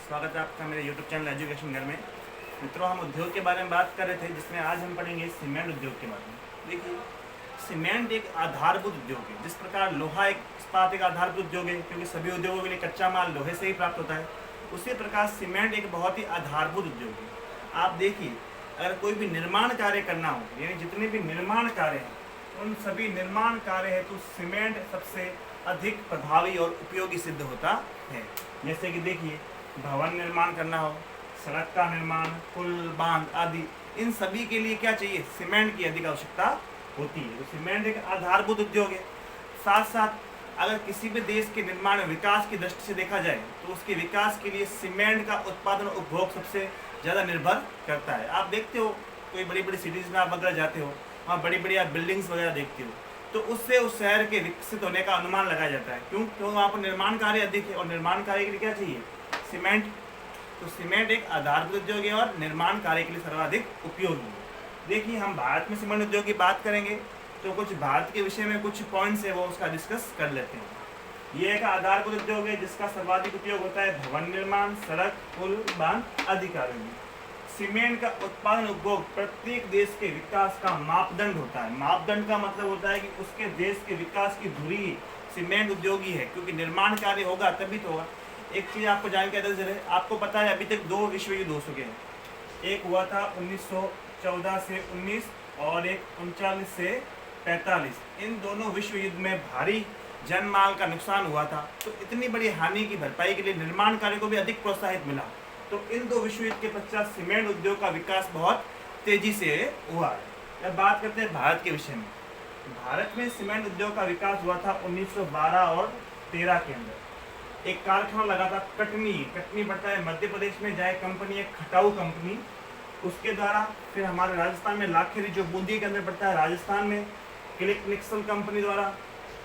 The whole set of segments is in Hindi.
स्वागत है आपका मेरे YouTube चैनल एजुकेशन घर में। मित्रों, हम उद्योग के बारे में बात कर रहे थे, जिसमें आज हम पढ़ेंगे सीमेंट उद्योग के बारे में। देखिए, सीमेंट एक आधारभूत उद्योग है। जिस प्रकार लोहा एक इस्पात एक आधारभूत उद्योग है, क्योंकि सभी उद्योगों के लिए कच्चा माल लोहे से ही प्राप्त होता है, उसी प्रकार सीमेंट एक बहुत ही आधारभूत उद्योग है। आप देखिए, अगर कोई भी निर्माण कार्य करना हो, यानी जितने भी निर्माण कार्य हैं, उन सभी निर्माण कार्य हेतु सीमेंट सबसे अधिक प्रभावी और उपयोगी सिद्ध होता है। जैसे कि देखिए, भवन निर्माण करना हो, सड़क का निर्माण, पुल, बांध आदि, इन सभी के लिए क्या चाहिए? सीमेंट की अधिक आवश्यकता होती है। तो सीमेंट एक आधारभूत उद्योग है। साथ साथ अगर किसी भी देश के निर्माण विकास की दृष्टि से देखा जाए, तो उसके विकास के लिए सीमेंट का उत्पादन उपभोग सबसे ज़्यादा निर्भर करता है। आप देखते हो, कोई बड़ी बड़ी सिटीज़ में आप वगैरह जाते हो, वहाँ बड़ी बड़ी आप बिल्डिंग्स वगैरह देखते हो, तो उससे उस शहर के विकसित होने का अनुमान लगाया जाता है। क्यों? क्योंकि वहाँ पर निर्माण कार्य अधिक है, और निर्माण कार्य के लिए क्या चाहिए? सीमेंट। तो सीमेंट एक आधारभूत उद्योग है और निर्माण कार्य के लिए सर्वाधिक उपयोगी है। देखिए, हम भारत में सीमेंट उद्योग की बात करेंगे, तो कुछ भारत के विषय में कुछ पॉइंट्स है वो उसका डिस्कस कर लेते हैं। ये एक आधारभूत उद्योग है जिसका सर्वाधिक उपयोग होता है भवन निर्माण, सड़क, पुल, बांध आदि कार्यों में। सीमेंट का उत्पादन उपभोग प्रत्येक देश के विकास का मापदंड होता है। मापदंड का मतलब होता है कि उसके देश के विकास की धुरी सीमेंट उद्योग ही है, क्योंकि निर्माण कार्य होगा तभी तो होगा। एक चीज़ आपको जानकारी दे, आपको पता है अभी तक 2 विश्व युद्ध हो चुके हैं। एक हुआ था 1914 से 19 और एक 39 से 45। इन दोनों विश्व युद्ध में भारी जन माल का नुकसान हुआ था। तो इतनी बड़ी हानि की भरपाई के लिए निर्माण कार्य को भी अधिक प्रोत्साहित मिला। तो इन 2 विश्व युद्ध के पश्चात सीमेंट उद्योग का विकास बहुत तेजी से हुआ है। अब बात करते हैं भारत के विषय में। भारत में सीमेंट उद्योग का विकास हुआ था 1912 और 13 के अंदर। एक कारखाना लगा था कटनी पड़ता है मध्य प्रदेश में, जाए कंपनी एक खटाऊ कंपनी, उसके द्वारा। फिर हमारे राजस्थान में लाखेरी जो बूंदी के अंदर पड़ता है राजस्थान में, क्लिक निक्सल कंपनी द्वारा।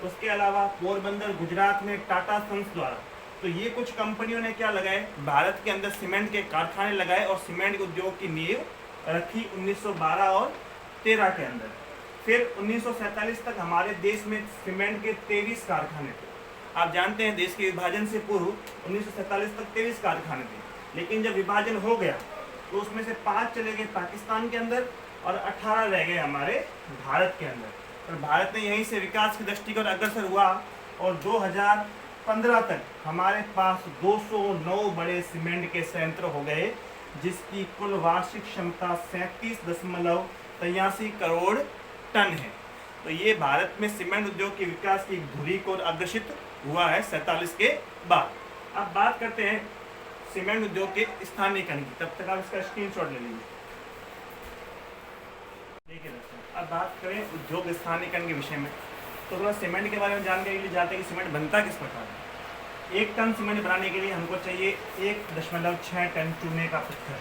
उसके अलावा पोरबंदर गुजरात में टाटा सन्स द्वारा। तो ये कुछ कंपनियों ने क्या लगाए, भारत के अंदर सीमेंट के कारखाने लगाए और सीमेंट उद्योग की नींव रखी 1912 और 13 के अंदर। फिर 1947 तक हमारे देश में सीमेंट के 23 कारखाने थे। आप जानते हैं, देश के विभाजन से पूर्व 1947 तक 23 कारखाने थे, लेकिन जब विभाजन हो गया तो उसमें से 5 चले गए पाकिस्तान के अंदर और 18 रह गए हमारे भारत के अंदर। और भारत ने यहीं से विकास की दृष्टिकोण अग्रसर हुआ और 2015 तक हमारे पास 209 बड़े सीमेंट के संयंत्र हो गए, जिसकी कुल वार्षिक क्षमता 37.83 करोड़ टन है। तो ये भारत में सीमेंट उद्योग के विकास की धुरी को अग्रसित हुआ है 47 के बाद। अब बात करते हैं सीमेंट उद्योग के स्थानीयकरण की। तब तक आप इसका स्क्रीनशॉट ले लीजिए। देखिए दोस्तों, अब बात करें उद्योग स्थानीयकरण के विषय में, तो थोड़ा सीमेंट के बारे में जानकारी के लिए जानते हैं कि सीमेंट बनता किस प्रकार है। 1 टन सीमेंट बनाने के लिए हमको चाहिए 1.6 टन चूने का पत्थर।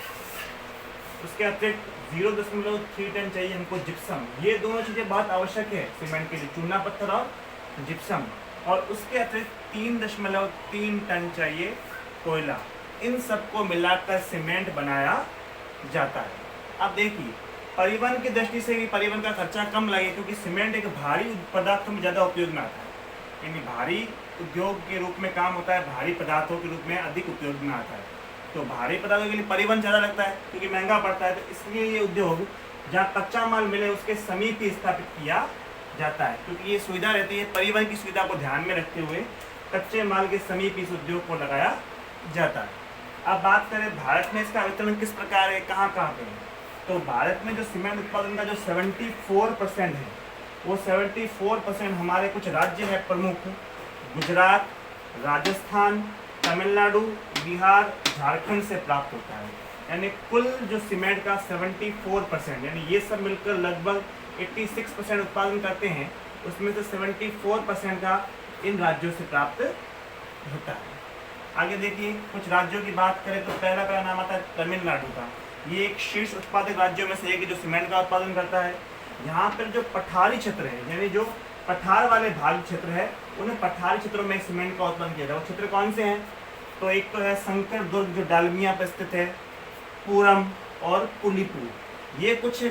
उसके अतिरिक्त 0.3 टन चाहिए हमको जिप्सम। ये दोनों चीज़ें बहुत आवश्यक है सीमेंट के लिए, चूना पत्थर और जिप्सम। और उसके अतिरिक्त 3.3 टन चाहिए कोयला। इन सबको मिलाकर सीमेंट बनाया जाता है। अब देखिए, परिवहन की दृष्टि से भी परिवहन का खर्चा कम लगे, क्योंकि सीमेंट एक भारी पदार्थों में ज़्यादा उपयोग में आता है। यानी भारी उद्योग के रूप में काम होता है, भारी पदार्थों के रूप में अधिक उपयोग में आता है। तो भारी पदार्थों के लिए परिवहन ज़्यादा लगता है, क्योंकि महंगा पड़ता है। तो इसलिए ये उद्योग जहाँ कच्चा माल मिले उसके समीप ही स्थापित किया जाता है, क्योंकि ये सुविधा रहती है। परिवहन की सुविधा को ध्यान में रखते हुए कच्चे माल के समीप इस उद्योग को लगाया जाता है। अब बात करें भारत में इसका वितरण किस प्रकार है, कहाँ कहाँ पे है। तो भारत में जो सीमेंट उत्पादन का जो 74% है, वो 74% हमारे कुछ राज्य है प्रमुख, गुजरात, राजस्थान, तमिलनाडु, बिहार, झारखंड से प्राप्त होता है। यानी कुल जो सीमेंट का 74%, यानी ये सब मिलकर लगभग 86% उत्पादन करते हैं, उसमें से 74% का इन राज्यों से प्राप्त होता है। आगे देखिए, कुछ राज्यों की बात करें तो पहला नाम आता है तमिलनाडु का। ये एक शीर्ष उत्पादक राज्यों में से एक है जो सीमेंट का उत्पादन करता है। यहाँ पर जो पठारी क्षेत्र है, यानी जो पठार वाले भाग क्षेत्र है, उन्हें पठारी क्षेत्रों में सीमेंट का उत्पादन किया जाता है। वो क्षेत्र कौन से हैं? तो एक तो है शंकर दुर्ग जो डालमिया पर स्थित है, पूरम और पुलीपुर। ये कुछ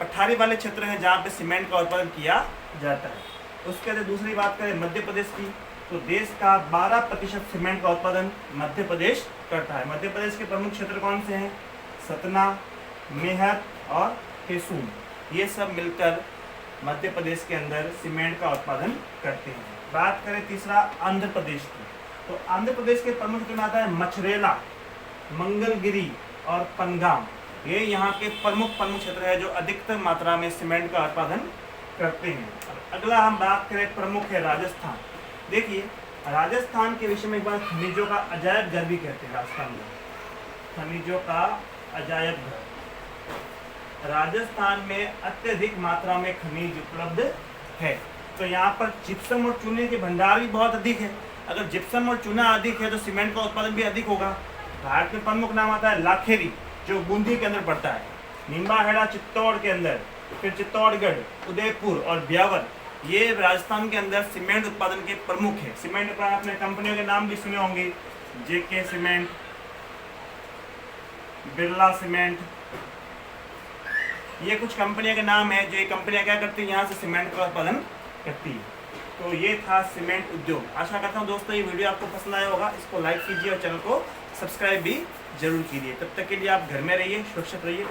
पठारी वाले क्षेत्र हैं जहाँ पे सीमेंट का उत्पादन किया जाता है। उसके बाद दूसरी बात करें मध्य प्रदेश की, तो देश का 12% सीमेंट का उत्पादन मध्य प्रदेश करता है। मध्य प्रदेश के प्रमुख क्षेत्र कौन से हैं? सतना, मेहर और केसून, ये सब मिलकर मध्य प्रदेश के अंदर सीमेंट का उत्पादन करते हैं। बात करें तीसरा आंध्र प्रदेश की, तो आंध्र प्रदेश के प्रमुख क्षेत्र में आता है मछरेला, मंगलगिरी और पनगाम। ये यहाँ के प्रमुख क्षेत्र है जो अधिकतर मात्रा में सीमेंट का उत्पादन करते हैं। अगला हम बात करें प्रमुख है राजस्थान। देखिए राजस्थान के विषय में एक बार खनिजों का अजायब घर भी कहते हैं। राजस्थान में खनिजों का अजायब घर, राजस्थान में अत्यधिक मात्रा में खनिज उपलब्ध है। तो यहाँ पर जिप्सम और चूने के भंडार भी बहुत अधिक है। अगर जिप्सम और चूना अधिक है तो सीमेंट का उत्पादन भी अधिक होगा। भारत में प्रमुख नाम आता है लाखेरी, जो बूंदी के अंदर पड़ता है, निम्बाहेड़ा चित्तौड़ के अंदर, फिर चित्तौड़गढ़, उदयपुर और ब्यावर, ये राजस्थान के अंदर सीमेंट उत्पादन के प्रमुख है। सीमेंट पर आपने कंपनियों के नाम भी सुने होंगे, जेके सीमेंट, बिरला सीमेंट, ये कुछ कंपनियों के नाम है जो ये कंपनियां क्या करती है, यहाँ से सीमेंट का उत्पादन करती है। तो ये था सीमेंट उद्योग। आशा करता हूँ दोस्तों ये वीडियो आपको पसंद आया होगा। इसको लाइक कीजिए और चैनल को सब्सक्राइब भी जरूर कीजिए। तब तक के लिए आप घर में रहिए, सुरक्षित रहिए।